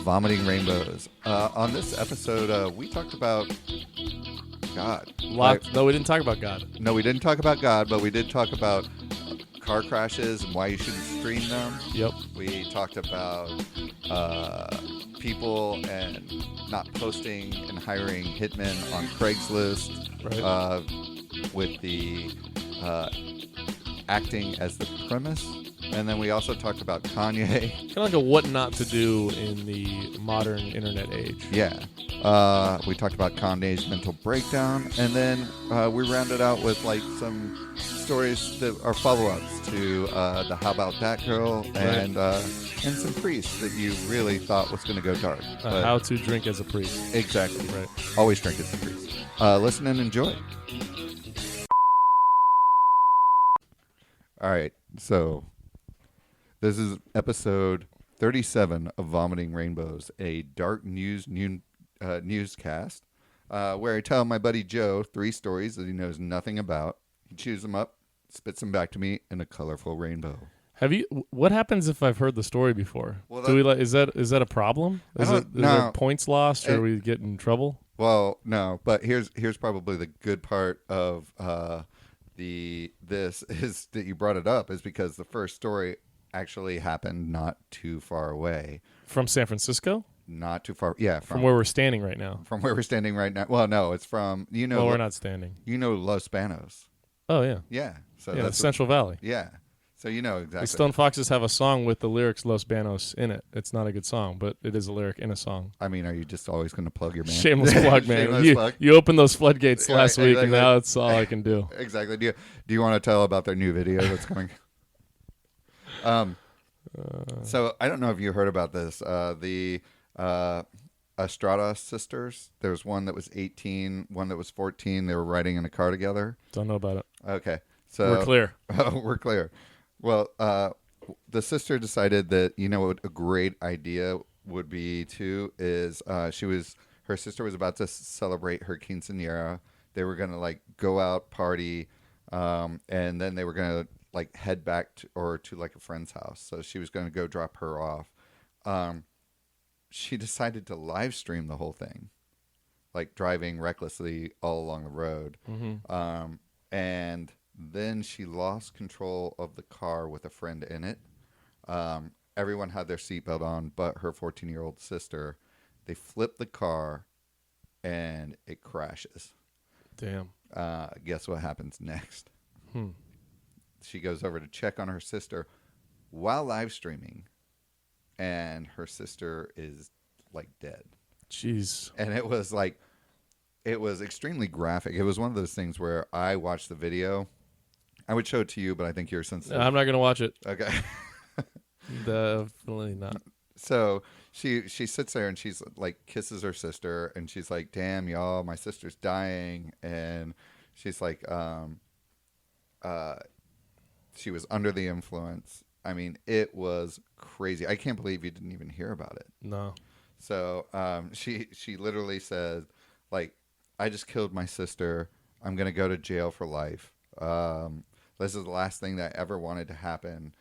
Vomiting Rainbows. On this episode, we talked about God. No, we didn't talk about God. No, we didn't talk about God, but we did talk about car crashes and why you shouldn't stream them. Yep. We talked about people and not posting and hiring hitmen on Craigslist. Right. With the acting as the premise. And then we also talked about Kanye. Kind of like a what not to do in the modern internet age. Yeah. We talked about Kanye's mental breakdown. And then we rounded out with like some stories that are follow-ups to the How About That Girl and some priests that you really thought was going to go dark. How to drink as a priest. Exactly. Right. Always drink as a priest. Listen and enjoy. All right. So this is episode 37 of Vomiting Rainbows, a dark newscast where I tell my buddy Joe 3 stories that he knows nothing about. He chews them up, spits them back to me in a colorful rainbow. What happens if I've heard the story before? Well, is that a problem? Is there points lost, or we get in trouble? Well, no, but here's probably the good part of this is that you brought it up is because the first story actually happened not too far away. From San Francisco? Not too far. Yeah. From where we're standing right now. From where we're standing right now. Well, no, it's from, Well, we're not standing. You know Los Banos. Oh, yeah. Yeah. So yeah, that's Central Valley. Yeah. So you know exactly. The Stone Foxes have a song with the lyrics Los Banos in it. It's not a good song, but it is a lyric in a song. I mean, are you just always going to plug your man? Shameless plug, man. Shameless plug. You opened those floodgates last week, exactly. and now it's all I can do. Exactly. Do you want to tell about their new video that's coming? So I don't know if you heard about this. The Estrada sisters. There was one that was 18, one that was 14. They were riding in a car together. Don't know about it. Okay. So we're clear. We're clear. Well, the sister decided that, you know what a great idea would be too is her sister was about to celebrate her quinceañera. They were going to like go out party and then they were going to like head back to like a friend's house. So she was going to go drop her off. She decided to live stream the whole thing, like driving recklessly all along the road. Mm-hmm. And then she lost control of the car with a friend in it. Everyone had their seatbelt on, but her 14-year-old sister. They flip the car, and it crashes. Damn. Guess what happens next? She goes over to check on her sister while live streaming, and her sister is, like, dead. Jeez. And it was, like, it was extremely graphic. It was one of those things where I watched the video. I would show it to you, but I think you're sensitive. I'm not going to watch it. Okay. Definitely not. So she sits there and she's like kisses her sister and she's like, "Damn, y'all, my sister's dying." And she's like, she was under the influence. I mean, it was crazy. I can't believe you didn't even hear about it. No. So she literally said, like, "I just killed my sister. I'm gonna go to jail for life. This is the last thing that I ever wanted to happen.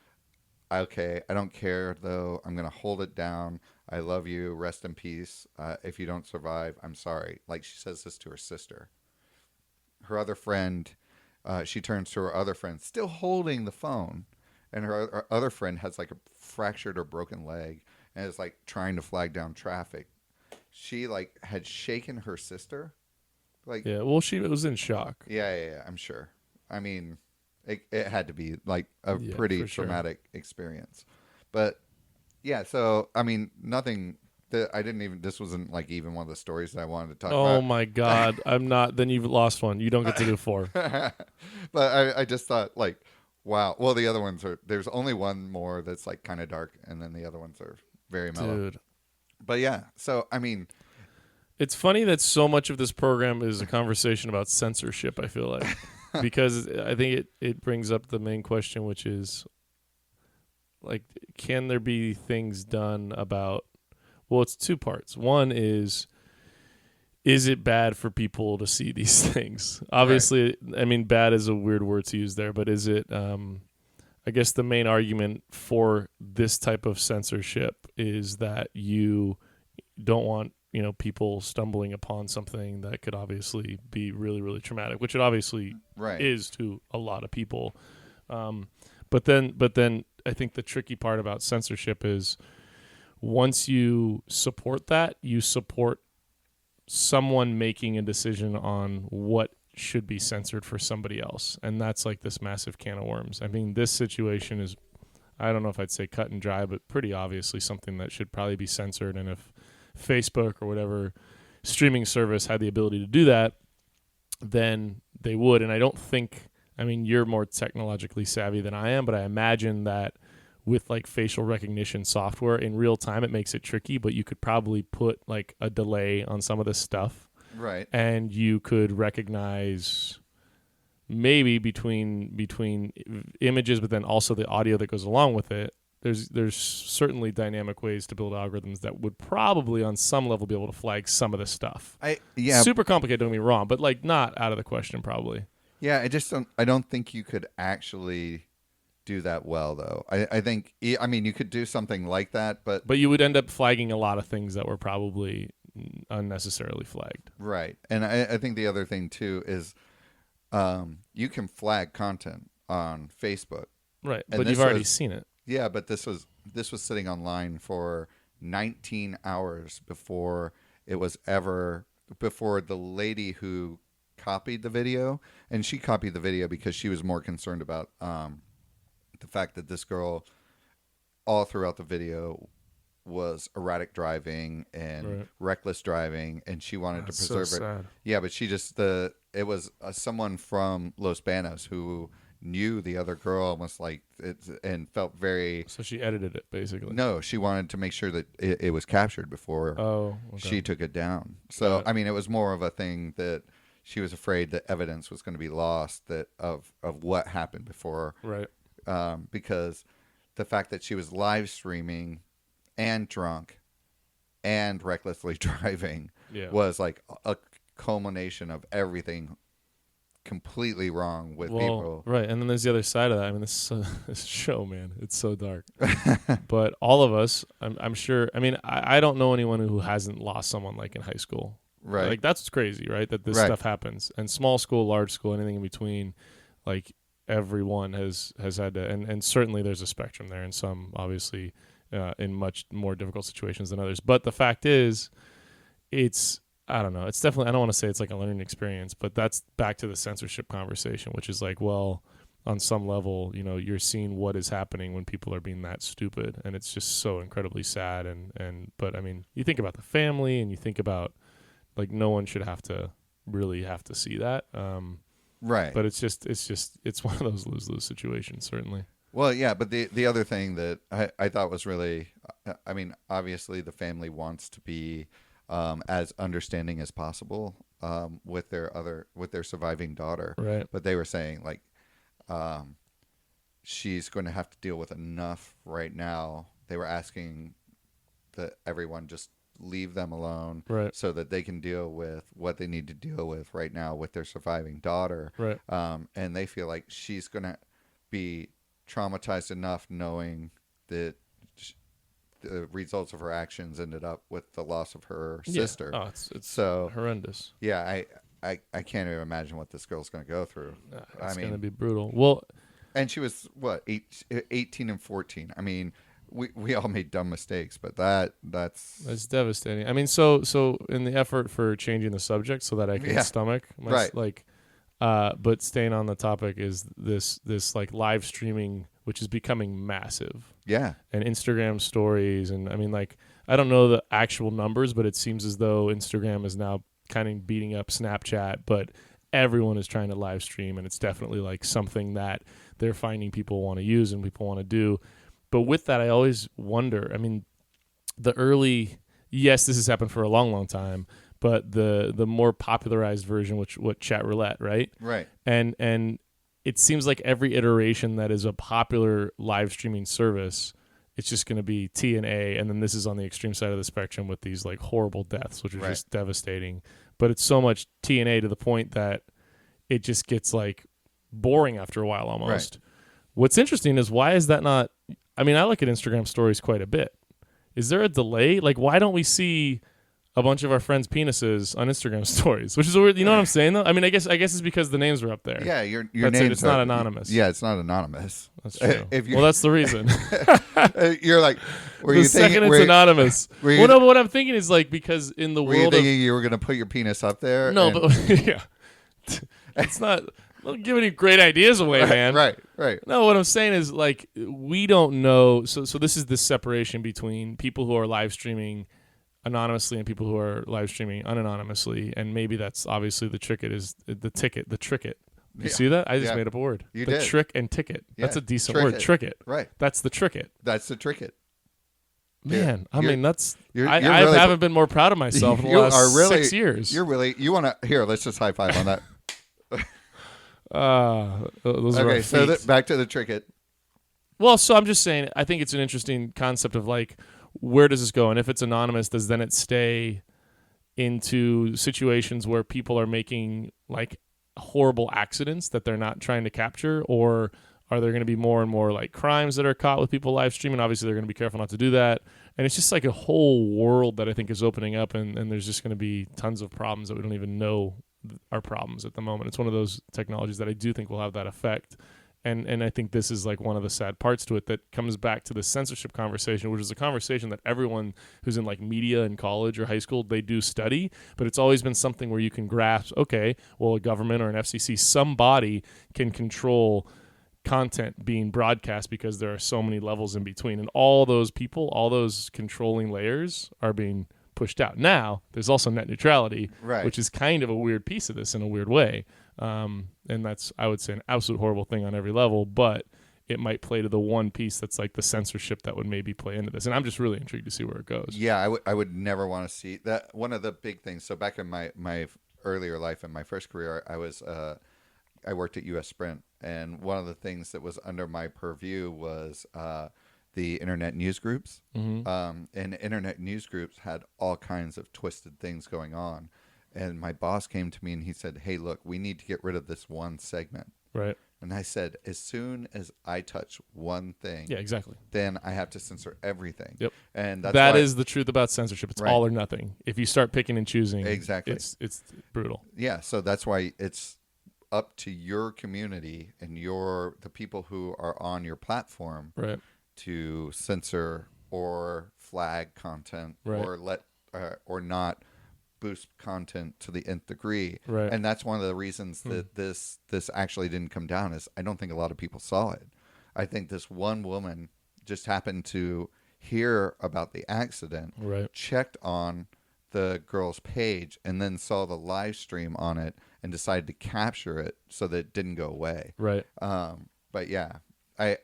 Okay, I don't care, though. I'm going to hold it down. I love you. Rest in peace. If you don't survive, I'm sorry." Like, she says this to her sister. Her other friend, she turns to her other friend, still holding the phone. And her other friend has, like, a fractured or broken leg and is, like, trying to flag down traffic. She, like, had shaken her sister. Like, yeah, well, she was in shock. Yeah, I'm sure. I mean, it had to be like a pretty traumatic experience. But yeah, so I mean, nothing that I didn't even, this wasn't like even one of the stories that I wanted to talk about. Oh my God. I'm not, then you've lost one. You don't get to do 4. But I just thought, like, wow. Well, the other ones there's only one more that's like kind of dark, and then the other ones are very mellow. Dude. But yeah, so I mean, it's funny that so much of this program is a conversation about censorship, I feel like. Because I think it brings up the main question, which is, like, can there be things done about, well, it's 2 parts. One is it bad for people to see these things? Obviously, right. I mean, bad is a weird word to use there, but is it, I guess the main argument for this type of censorship is that you don't want people stumbling upon something that could obviously be really, really traumatic, which it obviously Right. is to a lot of people. But then I think the tricky part about censorship is once you support that, you support someone making a decision on what should be censored for somebody else. And that's like this massive can of worms. I mean, this situation is, I don't know if I'd say cut and dry, but pretty obviously something that should probably be censored. And if Facebook or whatever streaming service had the ability to do that, then they would. And I don't think, I mean, you're more technologically savvy than I am, but I imagine that with like facial recognition software in real time, it makes it tricky, but you could probably put like a delay on some of this stuff. Right. And you could recognize maybe between images, but then also the audio that goes along with it. There's certainly dynamic ways to build algorithms that would probably on some level be able to flag some of this stuff. Super complicated, don't get me wrong, but like not out of the question probably. Yeah, I don't think you could actually do that well though. I think you could do something like that, but you would end up flagging a lot of things that were probably unnecessarily flagged. Right. And I think the other thing too is you can flag content on Facebook. Right. But you've already seen it. Yeah, but this was sitting online for 19 hours before the lady who copied the video, and she copied the video because she was more concerned about the fact that this girl all throughout the video was erratic driving and reckless driving, and she wanted to preserve it. Sad. Yeah, but it was someone from Los Banos who knew the other girl almost like it and felt very. So she edited it basically. No, she wanted to make sure that it was captured before she took it down. So I mean, it was more of a thing that she was afraid that evidence was going to be lost of what happened before. Right. Because the fact that she was live streaming and drunk and recklessly driving was like a culmination of everything completely wrong with people. Right. And then there's the other side of that. I mean, this show, man, it's so dark. But all of us, I'm sure, I mean, I don't know anyone who hasn't lost someone like in high school. Right. Like that's crazy, right? That this stuff happens. And small school, large school, anything in between, like everyone has had to, and certainly there's a spectrum there, and some obviously in much more difficult situations than others. But the fact is, I don't know. It's definitely, I don't want to say it's like a learning experience, but that's back to the censorship conversation, which is like, well, on some level, you're seeing what is happening when people are being that stupid. And it's just so incredibly sad. But I mean, you think about the family and you think about like, no one should really have to see that. Right. But it's one of those lose-lose situations, certainly. Well, yeah, but the other thing that I thought was really, I mean, obviously the family wants to be as understanding as possible with their surviving daughter. Right. But they were saying like she's going to have to deal with enough right now. They were asking that everyone just leave them alone so that they can deal with what they need to deal with right now with their surviving daughter. Right. And they feel like she's going to be traumatized enough knowing that the results of her actions ended up with the loss of her sister. Oh, it's so horrendous. Yeah, I can't even imagine what this girl's going to go through. It's going to be brutal. Well, and she was what 18 and 14. I mean, we all made dumb mistakes, but that's devastating. I mean, so in the effort for changing the subject so that I can stomach but staying on the topic is this like live streaming, which is becoming massive. Yeah. And Instagram stories. And I mean, like, I don't know the actual numbers, but it seems as though Instagram is now kind of beating up Snapchat, but everyone is trying to live stream. And it's definitely like something that they're finding people want to use and people want to do. But with that, I always wonder, I mean, yes, this has happened for a long, long time, but the more popularized version, what chat roulette, right? Right. And it seems like every iteration that is a popular live streaming service, it's just going to be T and A, and then this is on the extreme side of the spectrum with these like horrible deaths, which are just devastating. But it's so much T and A to the point that it just gets like boring after a while almost. Right. What's interesting is why is that not? I mean, I look at Instagram stories quite a bit. is there a delay? Like, why don't we see a bunch of our friends' penises on Instagram stories? Which is weird. You know what I'm saying, though? I mean, I guess it's because the names are up there. Yeah, your That's names it. It's not anonymous. Yeah, it's not anonymous. That's true. If you, Well, that's the reason. you're like, were The you second thinking, it's anonymous. were you- Well, no, but what I'm thinking is like because in the were you world of thinking you were going to put your penis up there? no, and- but yeah, it's not. Don't give any great ideas away, man. Right. No, what I'm saying is like we don't know. So this is the separation between people who are live streaming anonymously and people who are live streaming unanonymously, and maybe that's obviously the tricket is the ticket. You see that? I just made up a word. You the did. Trick and ticket. That's Yeah. a decent Trick word. it. Trick it. Right. That's the tricket. That's the tricket. Man, I You're- mean that's. you're I really- haven't been more proud of myself in the You last are really- 6 years. You want to here? Let's just high five on that. Those are Okay, our so feet. back to the tricket. Well, so I'm just saying, I think it's an interesting concept of like, where does this go? And if it's anonymous, does then it stay into situations where people are making like horrible accidents that they're not trying to capture? Or are there going to be more and more like crimes that are caught with people live streaming? Obviously, they're going to be careful not to do that. And it's just like a whole world that I think is opening up, and there's just going to be tons of problems that we don't even know are problems at the moment. It's one of those technologies that I do think will have that effect. And I think this is like one of the sad parts to it that comes back to the censorship conversation, which is a conversation that everyone who's in like media in college or high school, they do study, but it's always been something where you can grasp, okay, well, a government or an FCC, somebody can control content being broadcast because there are so many levels in between. And all those people, all those controlling layers are being pushed out. Now, there's also net neutrality, Right. which is kind of a weird piece of this in a weird way. And that's, I would say, an absolute horrible thing on every level, but it might play to the one piece that's like the censorship that would maybe play into this. And I'm just really intrigued to see where it goes. Yeah, I would never want to see that. One of the big things. So back in my earlier life, in my first career, I worked at U.S. Sprint, and one of the things that was under my purview was the internet news groups. And internet news groups had all kinds of twisted things going on. And my boss came to me and he said, "Hey, look, we need to get rid of this one segment." Right. And I said, as soon as I touch one thing, Yeah, exactly. then I have to censor everything. Yep. And That why, is the truth about censorship. It's Right. all or nothing. If you start picking and choosing, Exactly. it's brutal. Yeah, so that's why it's up to your community and the people who are on your platform Right. to censor or flag content Right. or let or not boost content to the nth degree. Right. And that's one of the reasons that this actually didn't come down is I don't think a lot of people saw it. I think this one woman just happened to hear about the accident, Right. checked on the girl's page, and then saw the live stream on it and decided to capture it so that it didn't go away. Right. But yeah, I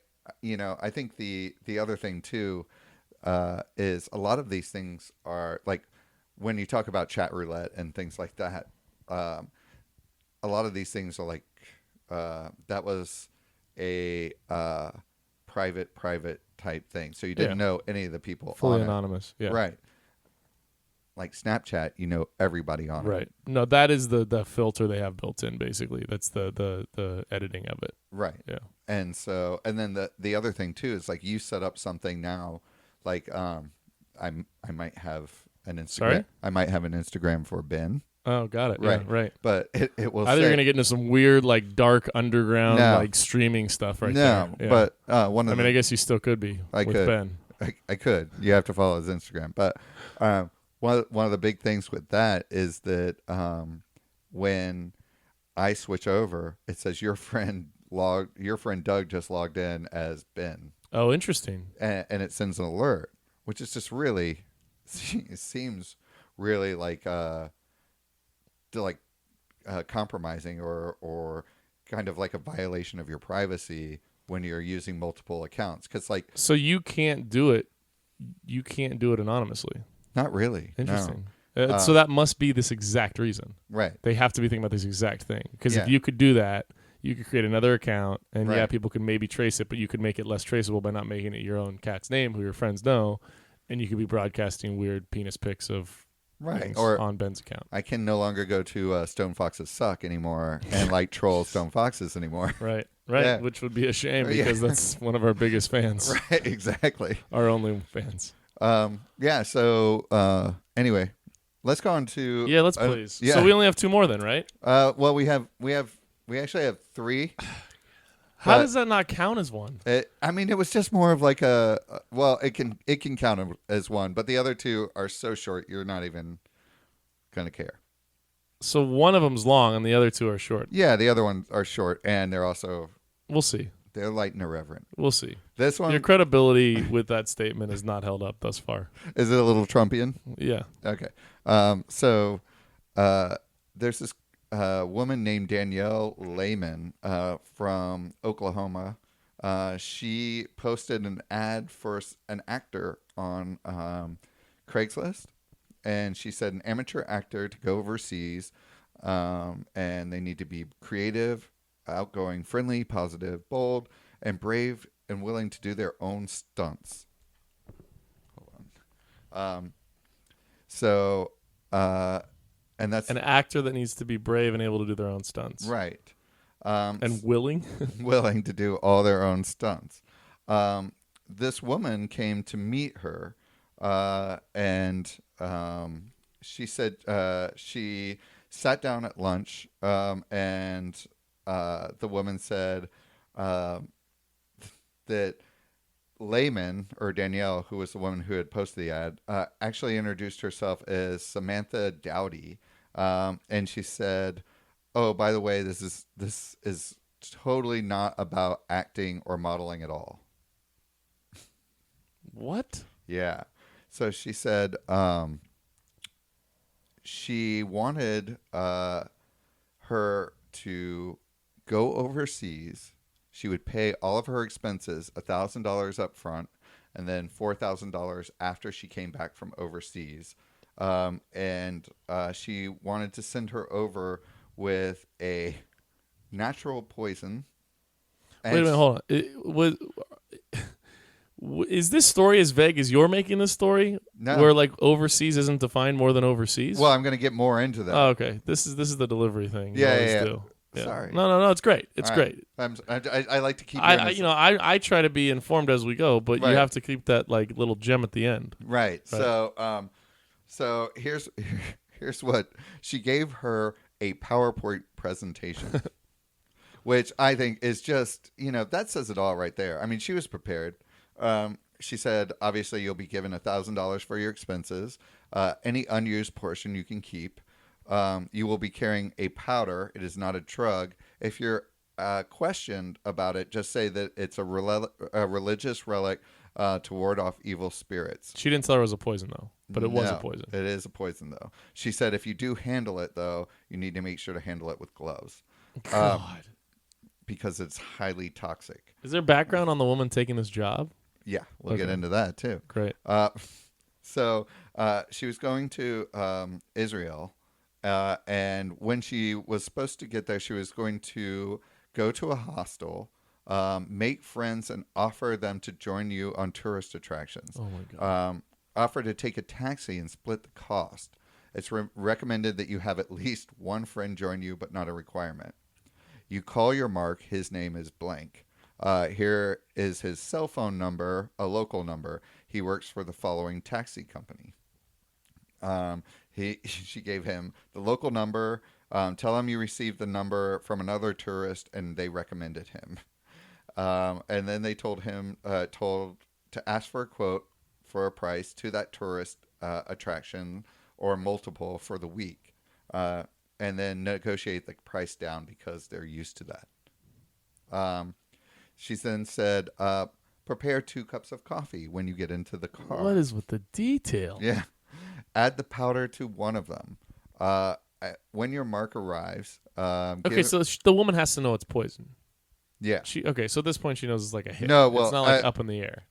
think the other thing too is a lot of these things are like when you talk about chat roulette and things like that. A lot of these things are like that was a private type thing, so you didn't know any of the people Fully on it. anonymous. Yeah. Right. Like Snapchat, you know everybody on it. Right. No, that is the filter they have built in, basically. That's the editing of it. Right. Yeah. And so, and then the other thing too is like you set up something now, like I might have an Instagram. Sorry? I might have an Instagram for Ben. Oh, got it. Right. Yeah, right. But it will I thought you were gonna get into some weird, like dark underground, No. like streaming stuff right no, there. Yeah. but one of I mean, I guess you still could be I with could. Ben. I could. You have to follow his Instagram. But one of the big things with that is that when I switch over, it says your friend Doug just logged in as Ben, Oh, interesting. and it sends an alert, which is just really it seems really like compromising or kind of like a violation of your privacy when you're using multiple accounts, because like So you can't do it. You can't do it anonymously. not really. No. Interesting. So that must be this exact reason. Right. They have to be thinking about this exact thing. Because Yeah. if you could do that, you could create another account, and yeah, Right. people could maybe trace it, but you could make it less traceable by not making it your own cat's name, who your friends know, and you could be broadcasting weird penis pics of Right. things Or on Ben's account. I can no longer go to Stone Foxes Suck anymore and like troll Stone Foxes anymore. Right. Yeah. Which would be a shame Yeah. because that's one of our biggest fans, Right. Exactly. our only fans. Yeah. So anyway, let's go on to Yeah, let's please. yeah. So we only have two more then, right? Well, we actually have three. How But does that not count as one? I mean, it was just more of like a. Well, it can count as one, but the other two are so short, you're not even gonna care. So one of them's long and the other two are short. Yeah, the other ones are short, and they're also We'll see. they're light and irreverent. We'll see. This one Your credibility with that statement is not held up thus far. is it a little Trumpian? Yeah. Okay. So there's this woman named Danielle Lehman from Oklahoma. She posted an ad for an actor on Craigslist, and she said an amateur actor to go overseas, and they need to be creative, outgoing, friendly, positive, bold, and brave, and willing to do their own stunts. Hold on. So, and that's An actor that needs to be brave and able to do their own stunts. right. And willing. Willing to do all their own stunts. This woman came to meet her, and she said she sat down at lunch, and the woman said that Layman, or Danielle, who was the woman who had posted the ad, actually introduced herself as Samantha Dowdy, and she said, "Oh, by the way, this is totally not about acting or modeling at all." What? Yeah. So she said she wanted her to go overseas. She would pay all of her expenses, $1,000 up front, and then $4,000 after she came back from overseas. And she wanted to send her over with a natural poison. Wait a minute, hold on. Is this story as vague as you're making this story? No. Where like overseas isn't defined more than overseas? Well, I'm going to get more into that. Oh, okay. This is the delivery thing. You Yeah, always yeah. do. Yeah. Sorry. No. It's great. It's All great. right. I like to keep doing this. I try to be informed as we go, but Right. you have to keep that like little gem at the end. Right. So here's what she gave her a PowerPoint presentation, which I think is just, that says it all right there. I mean, she was prepared. She said, obviously, you'll be given $1,000 for your expenses. Any unused portion you can keep. You will be carrying a powder. It is not a drug. If you're questioned about it, just say that it's a religious relic to ward off evil spirits. She didn't tell her it was a poison though, but it was a No, poison. It is a poison, though. She said if you do handle it, though, you need to make sure to handle it with gloves. God. Because it's highly toxic. Is there background on the woman taking this job? Yeah, we'll get Okay. into that, too. Great. So she was going to Israel, and when she was supposed to get there, she was going to go to a hostel, make friends, and offer them to join you on tourist attractions. Oh my God. Offer to take a taxi and split the cost. It's recommended that you have at least one friend join you, but not a requirement. You call your mark. His name is blank. Here is his cell phone number, a local number. He works for the following taxi company. She gave him the local number. Tell him you received the number from another tourist and they recommended him. And then they told him to ask for a quote for a price to that tourist attraction or multiple for the week. And then negotiate the price down because they're used to that. She then said, prepare 2 cups of coffee when you get into the car. What is with the detail? Yeah. Add the powder to one of them. When your mark arrives... Okay, so the woman has to know it's poison. Yeah. So at this point she knows it's like a hit. No, well, it's not like up in the air.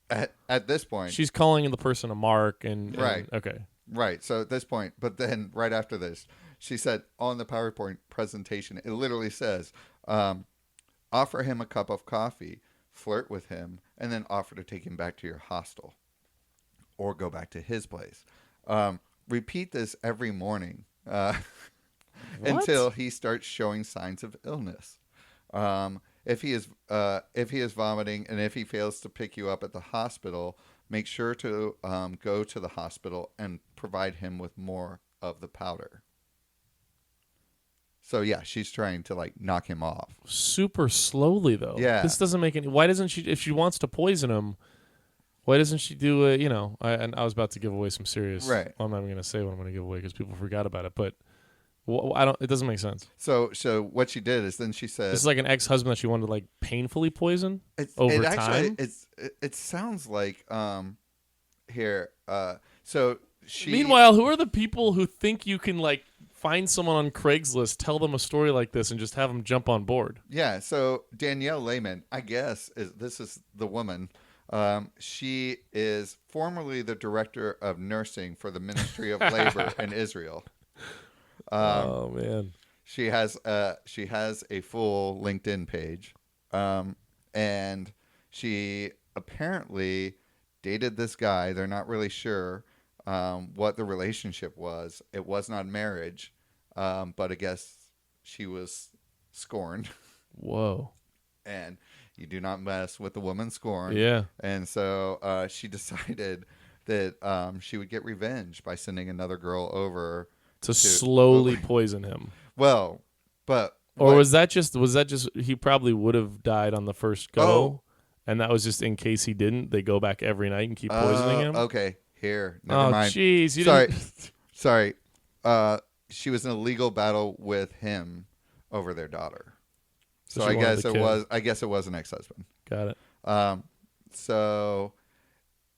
At this point... She's calling the person a mark and Right. Okay. Right. So at this point, but then right after this, she said on the PowerPoint presentation, it literally says, offer him a cup of coffee, flirt with him, and then offer to take him back to your hostel or go back to his place. Repeat this every morning until he starts showing signs of illness. If he is vomiting and if he fails to pick you up at the hospital, make sure to go to the hospital and provide him with more of the powder. So yeah, she's trying to like knock him off. Super slowly though. Yeah. This doesn't make any. Why doesn't she? If she wants to poison him, why doesn't she do it? You know, and I was about to give away some serious. Right. Well, I'm not even going to say what I'm going to give away because people forgot about it. But I don't. It doesn't make sense. So what she did is then she said, This is like an ex-husband that she wanted to like painfully poison it time. actually it sounds like here so she. Meanwhile, who are the people who think you can like find someone on Craigslist, tell them a story like this, and just have them jump on board? Yeah. So Danielle Lehman, I guess this is the woman. She is formerly the director of nursing for the Ministry of Labor in Israel. Oh man. She has a full LinkedIn page, and she apparently dated this guy. They're not really sure what the relationship was. It was not marriage, but I guess she was scorned. Whoa. And you do not mess with the woman scorned. Yeah. And so she decided that she would get revenge by sending another girl over To slowly poison him. Well, but or was that just he probably would have died on the first go, and that was just in case he didn't. They go back every night and keep poisoning him. Okay, here, never mind. Jeez, sorry. She was in a legal battle with him over their daughter. So I guess it was an ex-husband. Got it. So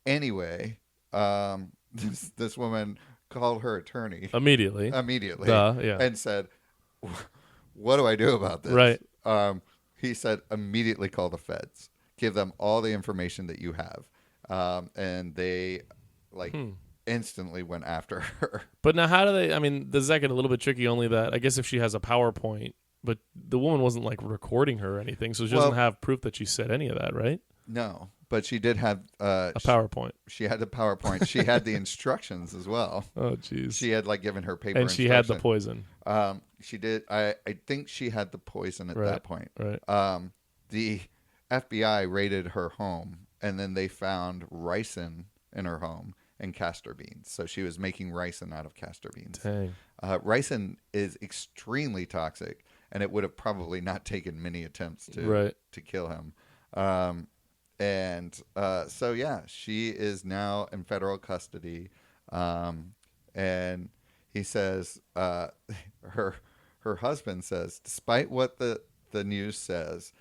anyway, this woman called her attorney immediately, yeah, and said, "What do I do about this?" Right. He said, "Immediately call the feds. Give them all the information that you have." And they instantly went after her. But now, how do they? I mean, does that get a little bit tricky? Only that I guess if she has a PowerPoint, but the woman wasn't like recording her or anything, so she doesn't have proof that she said any of that, right? No, but she did have a PowerPoint. She had the PowerPoint. She had the instructions as well. Oh, jeez. She had given her paper, and she had the poison. She did. I think she had the poison at that point. Right. The FBI raided her home, and then they found ricin in her home and castor beans. So she was making ricin out of castor beans. Dang. Ricin is extremely toxic, and it would have probably not taken many attempts to kill him. So yeah, she is now in federal custody. And he says, her husband says, despite what the news says,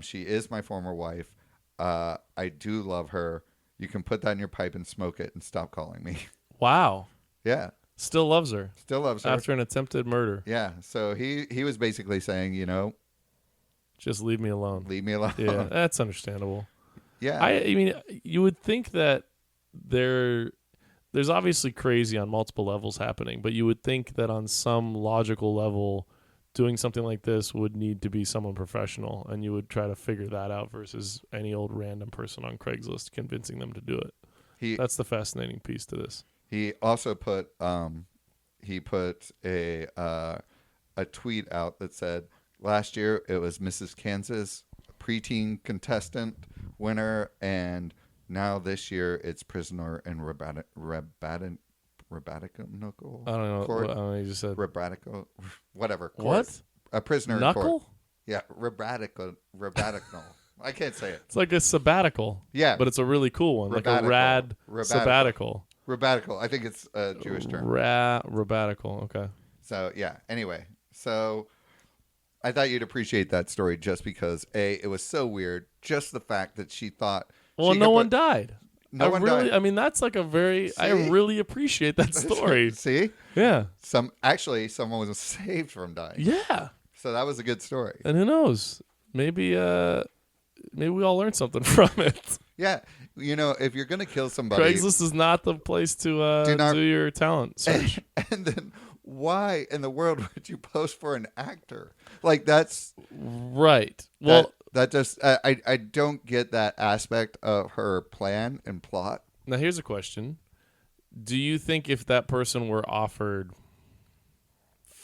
she is my former wife. I do love her. You can put that in your pipe and smoke it and stop calling me. Wow. Yeah. Still loves her. Still loves her. After an attempted murder. Yeah. So he was basically saying, just leave me alone. Leave me alone. Yeah, that's understandable. Yeah. I mean, you would think that there's obviously crazy on multiple levels happening, but you would think that on some logical level, doing something like this would need to be someone professional, and you would try to figure that out versus any old random person on Craigslist convincing them to do it. That's the fascinating piece to this. He also put a tweet out that said, last year it was Mrs. Kansas, preteen contestant winner, and now this year it's prisoner in rabbinical. I don't know. Court. I don't know. You just said rabbinical, whatever. Court. What? A prisoner Knuckle? in court. Yeah, rabbinical. I can't say it. It's like a sabbatical. Yeah, but it's a really cool one, like a rad sabbatical. Rabbinical. I think it's a Jewish term. Rabbinical. Okay. So yeah. Anyway, so I thought you'd appreciate that story just because it was so weird. Just the fact that she thought. Well, no one died. No one died. I mean, that's like a very. See? I really appreciate that story. See? Yeah. Someone was saved from dying. Yeah. So that was a good story. And who knows? Maybe we all learned something from it. Yeah. If you're gonna kill somebody, Craigslist is not the place to do your talent search. And then why in the world would you post for an actor? Like that's right. Well. That just I don't get that aspect of her plan and plot. Now here's a question: do you think if that person were offered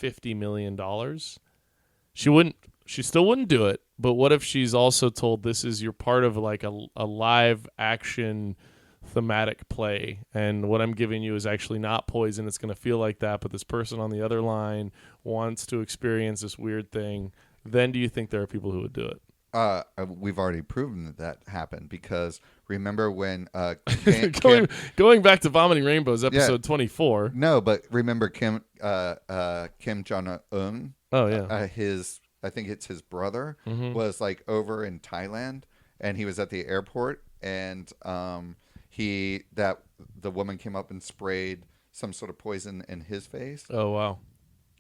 $50 million, she still wouldn't do it? But what if she's also told this is your part of like a live action thematic play, and what I'm giving you is actually not poison. It's going to feel like that, but this person on the other line wants to experience this weird thing. Then do you think there are people who would do it? We've already proven that happened because remember when Going back to Vomiting Rainbows, episode 24. No, but remember Kim Jong Un? Oh yeah, I think it's his brother Mm-hmm. was like over in Thailand, and he was at the airport, and the woman came up and sprayed some sort of poison in his face, Oh wow.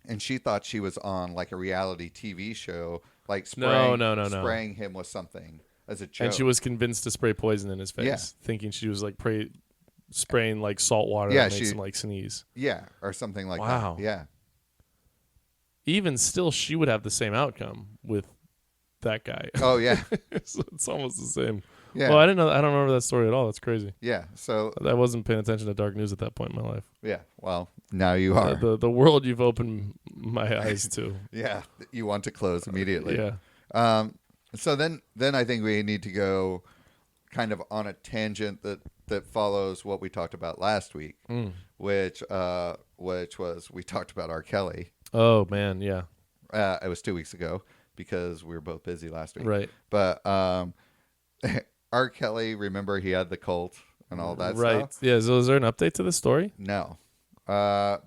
and she thought she was on like a reality TV show, like No. spraying him with something as a joke. And she was convinced to spray poison in his face, Yeah. thinking she was like spraying like salt water Yeah, that makes him like sneeze. Yeah, or something like Wow. that. Yeah. Even still, she would have the same outcome with that guy. Oh yeah. So it's almost the same. Yeah. Well, I didn't know. I don't remember that story at all. That's crazy. Yeah. So I wasn't paying attention to dark news at that point in my life. yeah. Well, now you are. The world you've opened my eyes to. Yeah. You want to close immediately. Yeah. So then I think we need to go kind of on a tangent that follows what we talked about last week, which was we talked about R. Kelly. Oh man, yeah. It was 2 weeks ago because we were both busy last week. Right. But R. Kelly, remember he had the cult and all that Right. stuff? Yeah. So is there an update to this story? No. But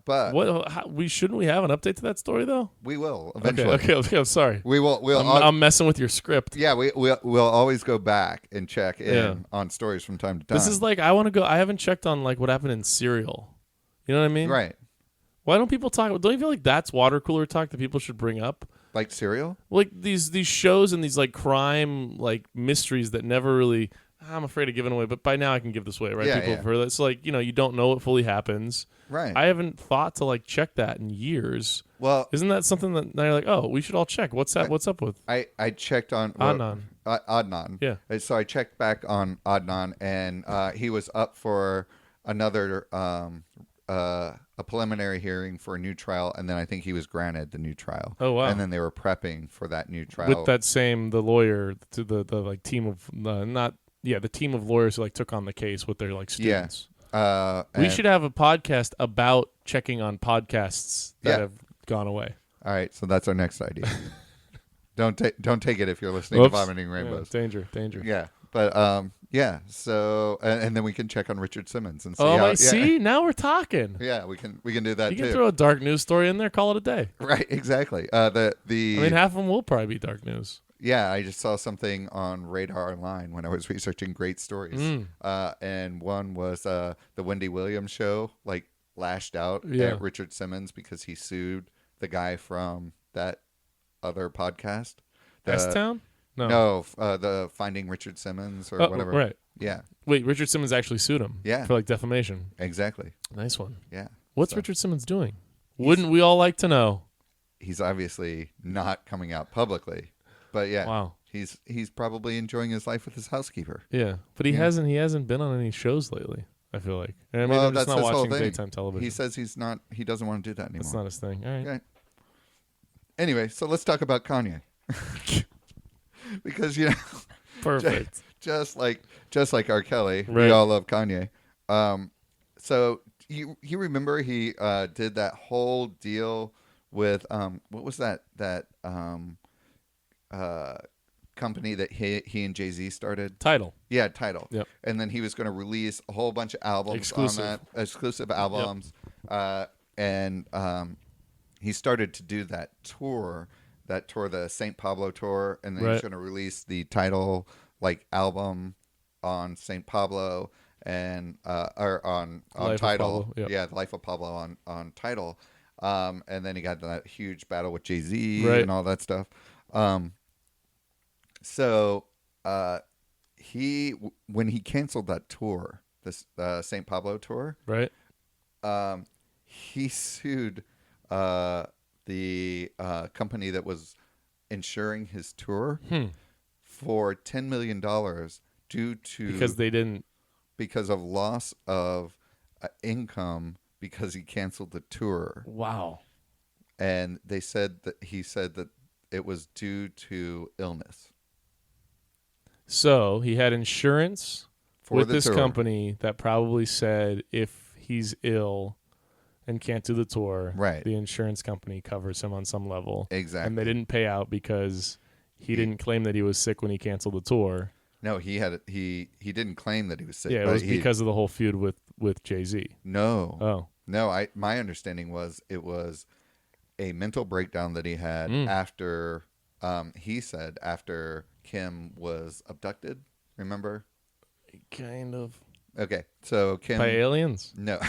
Shouldn't we have an update to that story though? we will eventually. Okay. I'm sorry. We'll I'm messing with your script. yeah, we'll always go back and check in Yeah. on stories from time to time. This is like I want to go. I haven't checked on like what happened in Serial. You know what I mean? right. Why don't people talk? Don't you feel like that's water cooler talk that people should bring up? Like cereal? Like these shows and these like crime like mysteries that never really. I'm afraid of giving away, but by now I can give this away, right? Yeah, People yeah. have heard that. It's like you don't know what fully happens. Right. I haven't thought to like check that in years. Well, Isn't that something that now you're like, oh, we should all check? What's that? What's up with I checked on Adnan? Adnan. Yeah. So I checked back on Adnan, and he was up for another a preliminary hearing for a new trial, and then I think he was granted the new trial. Oh wow! And then they were prepping for that new trial With that the lawyer to the like team of the team of lawyers who like took on the case with their like students. Yeah. We should have a podcast about checking on podcasts that Yeah. have gone away. All right, so that's our next idea. Don't take it if you're listening Whoops. to Vomiting Rainbows. Yeah, danger. Yeah, but yeah. So and then we can check on Richard Simmons and see. Oh, how, I see. Now we're talking. Yeah, we can do that You too. can throw a dark news story in there. Call it a day. Right, exactly. I mean, half of them will probably be dark news. Yeah, I just saw something on Radar Online when I was researching great stories, and one was the Wendy Williams show like lashed out at Richard Simmons because he sued the guy from that other podcast. S-Town? No, the Finding Richard Simmons or whatever. Right. Yeah. Wait, Richard Simmons actually sued him. Yeah. For like defamation. Exactly. Nice one. Yeah. What's So, Richard Simmons doing? Wouldn't we all like to know? He's obviously not coming out publicly, but yeah. Wow. He's probably enjoying his life with his housekeeper. Yeah, but he hasn't been on any shows lately. I feel like. I mean, Well, I'm just that's not his whole watching thing. daytime television. He says he doesn't want to do that anymore. That's not his thing. All right. Okay. Anyway, so let's talk about Kanye. Because Perfect. just like R. Kelly, Right. we all love Kanye. So you remember he did that whole deal with what was that company that he and Jay-Z started? Tidal. Yeah, Tidal. Yep. And then he was going to release a whole bunch of albums Exclusive. on that, exclusive albums. And he started to do that tour, the St. Pablo tour, and then he's going to release the Tidal like album on St. Pablo and or on Tidal. Yep. Yeah, the Life of Pablo on Tidal. And then he got that huge battle with Jay-Z Right. and all that stuff. So when he canceled that tour, this St. Pablo tour, Right. he sued the company that was insuring his tour for $10 million due to because of loss of income because he canceled the tour. Wow. And he said that it was due to illness. So he had insurance with the this tour. company that probably said if he's ill and can't do the tour, Right. the insurance company covers him on some level. Exactly. And they didn't pay out because he didn't claim that he was sick when he canceled the tour. No, he didn't claim that he was sick. Yeah, it but was because of the whole feud with Jay-Z. No. Oh. No, my understanding was it was a mental breakdown that he had after he said after Kim was abducted. Remember? Kind of. Okay, so Kim By aliens? No.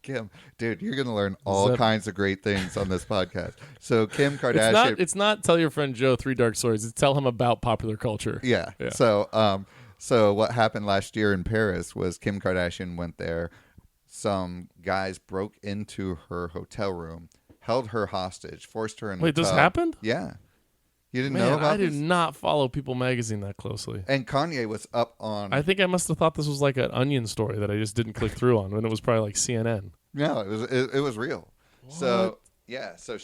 Kim, dude, you're gonna learn all kinds of great things on this podcast. So Kim Kardashian, It's not tell your friend Joe 3 dark stories. It's tell him about popular culture. Yeah. So what happened last year in Paris was Kim Kardashian went there. Some guys broke into her hotel room, held her hostage, forced her in. Wait, the this tub. happened? Yeah. You didn't Man, know about I did this? not follow People Magazine that closely. And Kanye was up on. I think I must have thought this was like an Onion story that I just didn't click through on, when it was probably like CNN. No, it was real. What? So yeah, so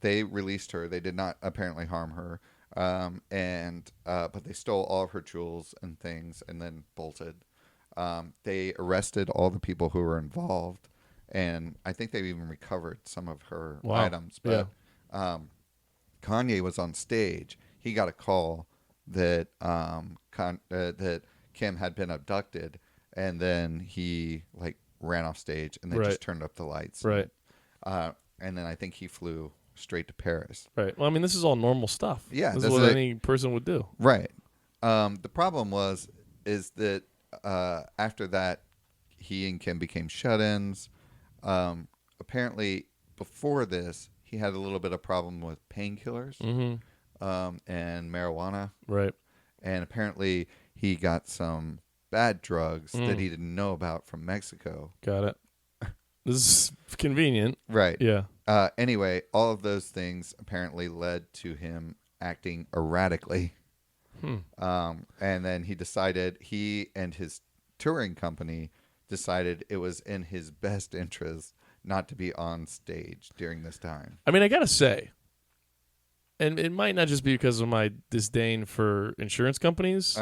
they released her. They did not apparently harm her, but they stole all of her jewels and things and then bolted. They arrested all the people who were involved, and I think they even recovered some of her items. But Kanye was on stage. He got a call that that Kim had been abducted, and then he ran off stage, and they just turned up the lights. Right. And then I think he flew straight to Paris. Right. Well, I mean, this is all normal stuff. Yeah, this is what any person would do. Right. The problem is that after that, he and Kim became shut-ins. Apparently, before this, he had a little bit of problem with painkillers and marijuana. Right. And apparently, he got some bad drugs that he didn't know about from Mexico. Got it. This is convenient. Right. Yeah. Anyway, all of those things apparently led to him acting erratically. And then he and his touring company decided it was in his best interest not to be on stage during this time. I mean, I got to say, and it might not just be because of my disdain for insurance companies.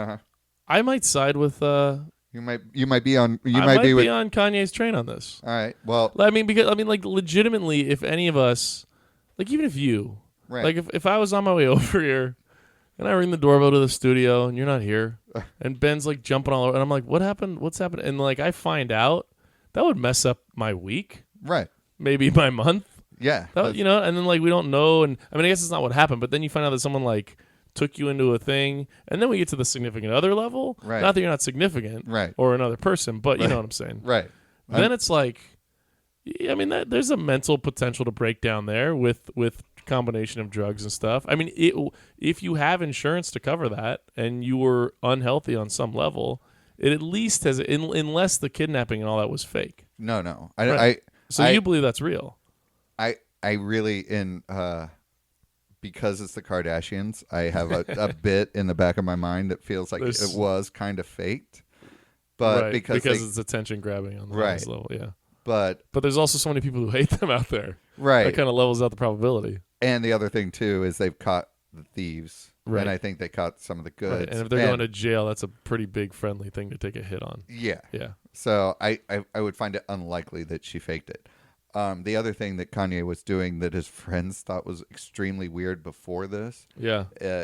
I might side with You might be on on Kanye's train on this. All right. Well, legitimately, if any of us, even if you, right. if I was on my way over here and I ring the doorbell to the studio and you're not here and Ben's jumping all over and I'm like, what happened? What's happened? And I find out, that would mess up my week. Right. Maybe my month. Yeah. And then we don't know. And I mean, I guess it's not what happened, but then you find out that someone took you into a thing, and then we get to the significant other level. Right. Not that you're not significant, right, or another person, but you know what I'm saying. Right. Then it's there's a mental potential to break down there with combination of drugs and stuff. I mean, if you have insurance to cover that, and you were unhealthy on some level, it at least has, unless the kidnapping and all that was fake. No. So you believe that's real? I really because it's the Kardashians, I have a bit in the back of my mind that feels like it was kind of faked. But because it's attention grabbing on the highest level, yeah. But there's also so many people who hate them out there. Right. That kind of levels out the probability. And the other thing too is they've caught the thieves. Right. And I think they caught some of the goods. Right. And if they're going to jail, that's a pretty big friendly thing to take a hit on. Yeah. Yeah. So I would find it unlikely that she faked it. The other thing that Kanye was doing that his friends thought was extremely weird before this,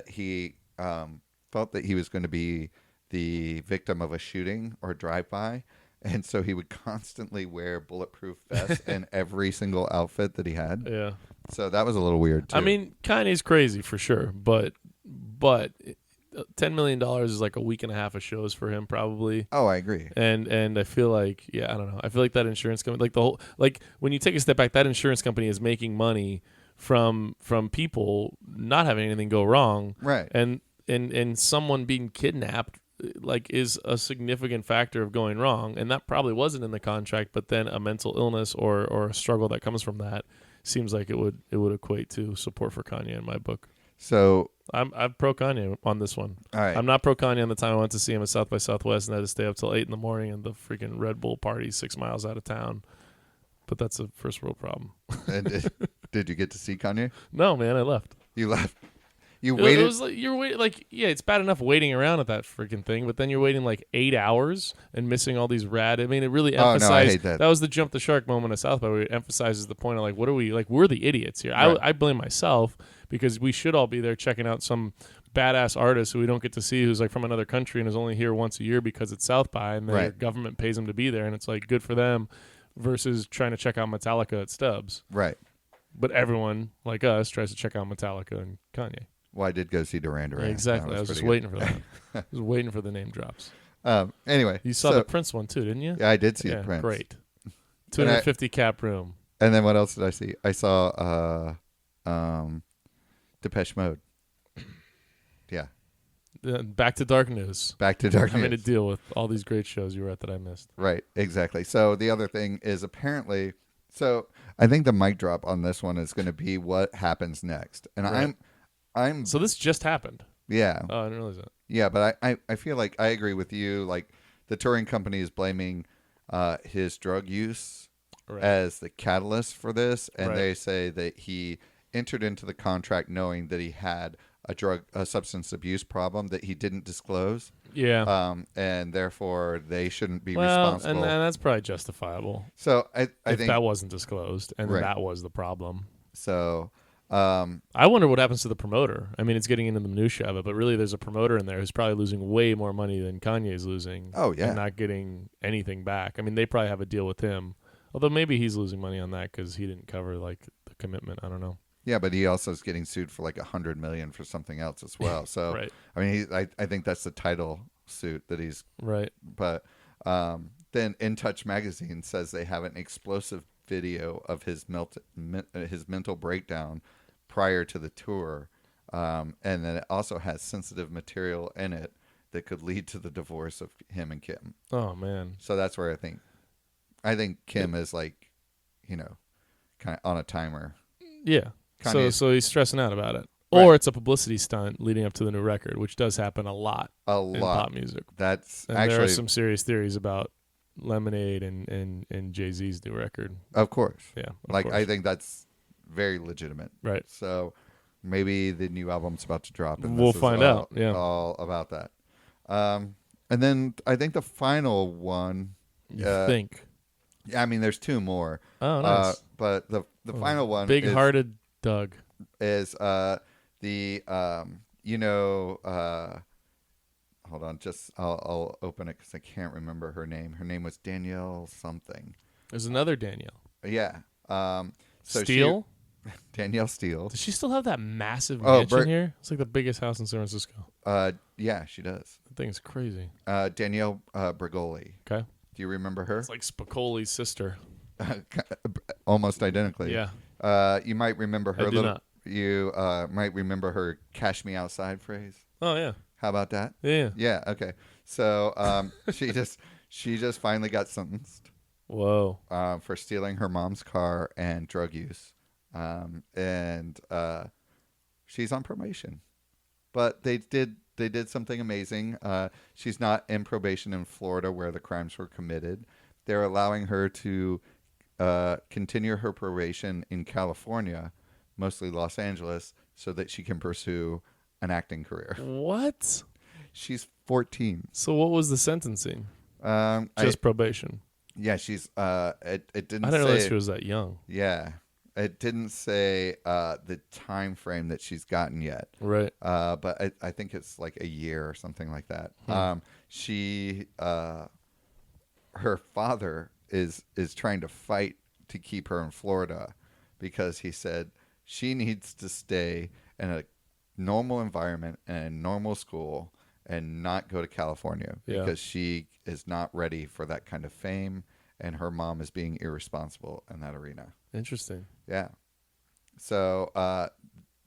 he felt that he was going to be the victim of a shooting or drive-by, and so he would constantly wear bulletproof vests in every single outfit that he had. Yeah. So that was a little weird, too. I mean, Kanye's crazy for sure, but $10 million is a week and a half of shows for him, probably. Oh, I agree. And I feel I don't know. I feel like that insurance company, when you take a step back, that insurance company is making money from people not having anything go wrong. Right. And someone being kidnapped, is a significant factor of going wrong. And that probably wasn't in the contract, but then a mental illness or a struggle that comes from that seems like it would equate to support for Kanye in my book. So I'm pro Kanye on this one. All right. I'm not pro Kanye on the time I went to see him at South by Southwest and I had to stay up till 8 in the morning and the freaking Red Bull party 6 miles out of town. But that's a first world problem. And did you get to see Kanye? No, man, I left. You left. You It waited. was like you're waiting. Like, yeah, it's bad enough waiting around at that freaking thing, but then you're waiting like 8 hours and missing all these rad. I mean, it really Oh no, I emphasized. hate that. That was the jump the shark moment of South by, where it emphasizes the point of like, what are we like? We're the idiots here. Right. I blame myself because we should all be there checking out some badass artist who we don't get to see, who's like from another country and is only here once a year because it's South by, and their Right. government pays them to be there, and it's like good for them, versus trying to check out Metallica at Stubbs. Right. But everyone like us tries to check out Metallica and Kanye. Well, I did go see Duran Duran. Yeah, exactly. I was just waiting for that. I was waiting for the name drops. Anyway, You saw the Prince one too, didn't you? Yeah, I did see Yeah, the Prince. great. 250 cap room. And then what else did I see? I saw Depeche Mode. Yeah. Back to dark news. Back to dark Having to news. deal with all these great shows you were at that I missed. Right, exactly. So the other thing is apparently, so I think the mic drop on this one is going to be what happens next. And Right. I'm So this just happened. yeah. Oh, I didn't realize that. Yeah, but I feel like I agree with you. Like the touring company is blaming his drug use Right. as the catalyst for this, and Right. they say that he entered into the contract knowing that he had a substance abuse problem that he didn't disclose, Yeah. and therefore they shouldn't be Well, responsible. and that's probably justifiable So I if think that wasn't disclosed, and Right. that was the problem. so. I wonder what happens to the promoter. I mean, it's getting into the minutia of it, but really, there's a promoter in there who's probably losing way more money than Kanye's losing. Oh, yeah. and not getting anything back. I mean, they probably have a deal with him, although maybe he's losing money on that because he didn't cover like the commitment. I don't know. Yeah, but he also is getting sued for like $100 million for something else as well. So Right. I mean, I think that's the title suit that he's. Right. But then In Touch magazine says they have an explosive video of his mental breakdown prior to the tour, and then it also has sensitive material in it that could lead to the divorce of him and Kim. Oh man. So that's where I think Kim is like, kind of on a timer. Yeah. Kanye's- So he's stressing out about it, Right. or it's a publicity stunt leading up to the new record, which does happen a lot A in lot. pop music. That's And there actually, are some serious theories about Lemonade and Jay-Z's new record. of course. Yeah. Of Like course. I think that's very legitimate. Right. So maybe the new album's about to drop, and We'll this is find all- out, yeah. all about that. And then I think the final one. You uh, think? Yeah, I mean, there's two more. Oh, nice. But the final one Big-hearted Doug. is the hold on, just I'll open it because I can't remember her name. Her name was Danielle something. There's another Danielle. Yeah. So Steele? Danielle Steele. Does she still have that massive Oh, mansion here? It's like the biggest house in San Francisco. Yeah, she does. That thing's crazy. Danielle Bregoli. Okay. Do you remember her? It's like Spicoli's sister. Almost identically. Yeah. You might remember her I do not. You might remember her "Cash Me Outside" phrase. Oh, yeah. How about that? Yeah. Yeah. Okay. So she just finally got sentenced Whoa. for stealing her mom's car and drug use, and she's on probation. But they did something amazing. She's not in probation in Florida where the crimes were committed. They're allowing her to continue her probation in California, mostly Los Angeles, so that she can pursue an acting career. What? She's 14. So what was the sentencing? Just probation. Yeah, she's. It didn't. I didn't say, realize she was that young. Yeah, it didn't say the time frame that she's gotten yet. Right. But I think it's like a year or something like that. She, her father is trying to fight to keep her in Florida because he said she needs to stay in a normal environment and a normal school and not go to California because she is not ready for that kind of fame, and her mom is being irresponsible in that arena. Interesting. Yeah. So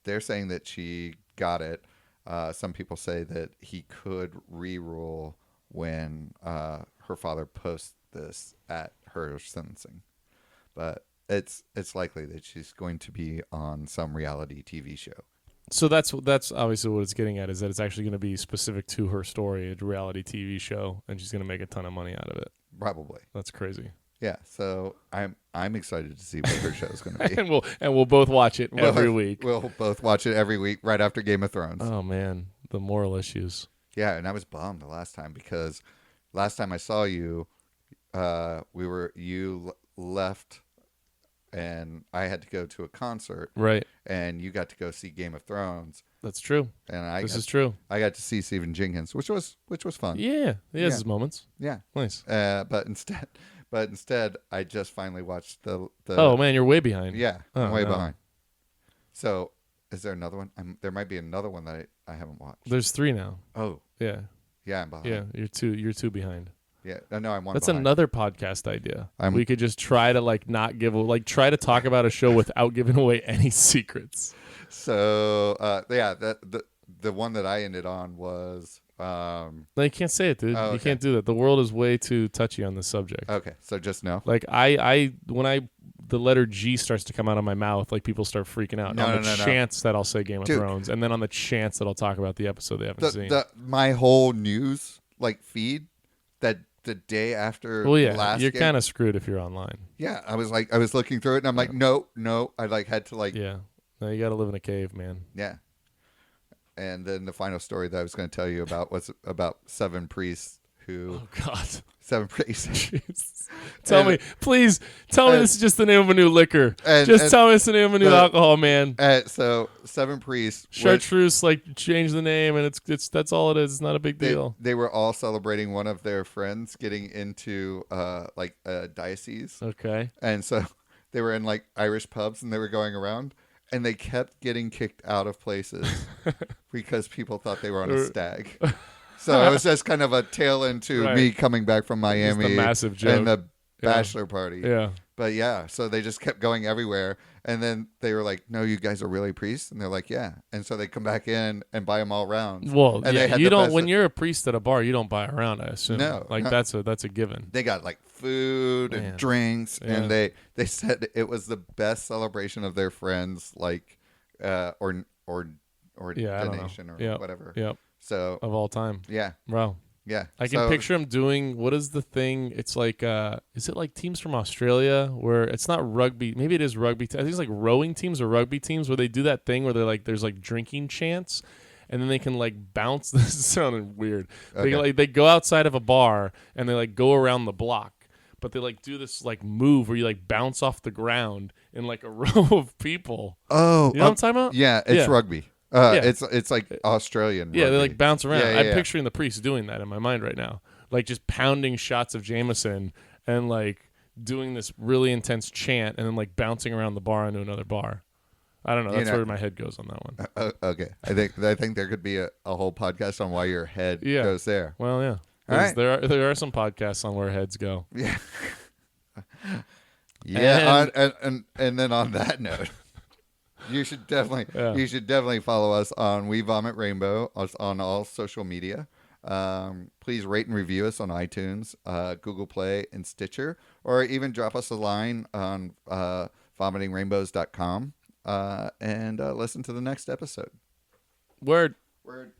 they're saying that she got it. Some people say that he could re-rule when her father posts this at her sentencing. But it's likely that she's going to be on some reality TV show. So that's obviously what it's getting at, is that it's actually going to be specific to her story, a reality TV show, and she's going to make a ton of money out of it. Probably. That's crazy. Yeah, so I'm excited to see what her show is going to be. and we'll both watch it every week. We'll both watch it every week right after Game of Thrones. Oh man, the moral issues. Yeah, and I was bummed the last time because last time I saw you, you left, and I had to go to a concert, Right. and you got to go see Game of Thrones, That's true. and This is true. I got to see Stephen Jenkins, which was fun. Yeah, he has his moments. Yeah. Nice. But instead, I just finally watched the. Oh man, you're way behind. Yeah, Oh, I'm way no. behind. So, is there another one? There might be another one that I haven't watched. There's 3 now. Oh, Yeah. yeah, I'm behind. Yeah, you're two behind. Yeah, no, I'm one. That's behind. another podcast idea. We could just try to try to talk about a show without giving away any secrets. So, yeah, the one that I ended on was. No, you can't say it, dude. Oh, You okay. can't do that. The world is way too touchy on this subject. Okay, so just no. Like when the letter G starts to come out of my mouth, like people start freaking out. No, on no, the no. chance that I'll say Game of Dude. Thrones, and then on the chance that I'll talk about the episode they haven't seen. My whole news feed that the day after. Well, yeah, last you're game, kind of screwed if you're online. Yeah, I was looking through it, and I'm like, no. I had to Yeah, no, you got to live in a cave, man. Yeah. And then the final story that I was going to tell you about was about 7 priests who. Oh God. 7 priests. Jeez. Tell me this is just the name of a new liquor. Just tell me it's the name of a new alcohol, man. So 7 priests. Chartreuse, change the name, and it's that's all it is. It's not a big deal. They were all celebrating one of their friends getting into a diocese. Okay. And so they were in Irish pubs, and they were going around, and they kept getting kicked out of places because people thought they were on a stag. So it was just kind of a tail into Right. me coming back from Miami Just a massive joke. and the bachelor party. Yeah. But yeah, so they just kept going everywhere. And then they were like, no, you guys are really priests? And they're like, yeah. And so they come back in and buy them all rounds. Well, and yeah, they had you the don't. best- When you're a priest at a bar, you don't buy around. I assume. No, no. That's a given. They got food Man. and drinks, Yeah. and they said it was the best celebration of their friends, or Yeah, I don't donation know. or Yep. whatever. Yep. So Of all time, yeah, bro. yeah. I can picture him doing what is the thing? It's is it like teams from Australia where it's not rugby? Maybe it is rugby. I think it's like rowing teams or rugby teams where they do that thing where they're there's drinking chants, and then they can bounce. This is sounding weird. Okay. They go outside of a bar and they go around the block, but they do this move where you bounce off the ground in a row of people. Oh, You know what I'm talking about? yeah, it's Yeah. rugby. Yeah. It's like Australian. Yeah, rugby. they bounce around. Yeah, I'm yeah. picturing the priest doing that in my mind right now. Just pounding shots of Jameson and doing this really intense chant and then bouncing around the bar into another bar. I don't know. That's where my head goes on that one. Okay, I think there could be a whole podcast on why your head Yeah. goes there. Well, yeah. All right. There are some podcasts on where heads go. Yeah. Yeah, and then on that note, you should definitely follow us on We Vomit Rainbow on all social media. Please rate and review us on iTunes, Google Play, and Stitcher, or even drop us a line on vomitingrainbows.com and listen to the next episode. Word. Word.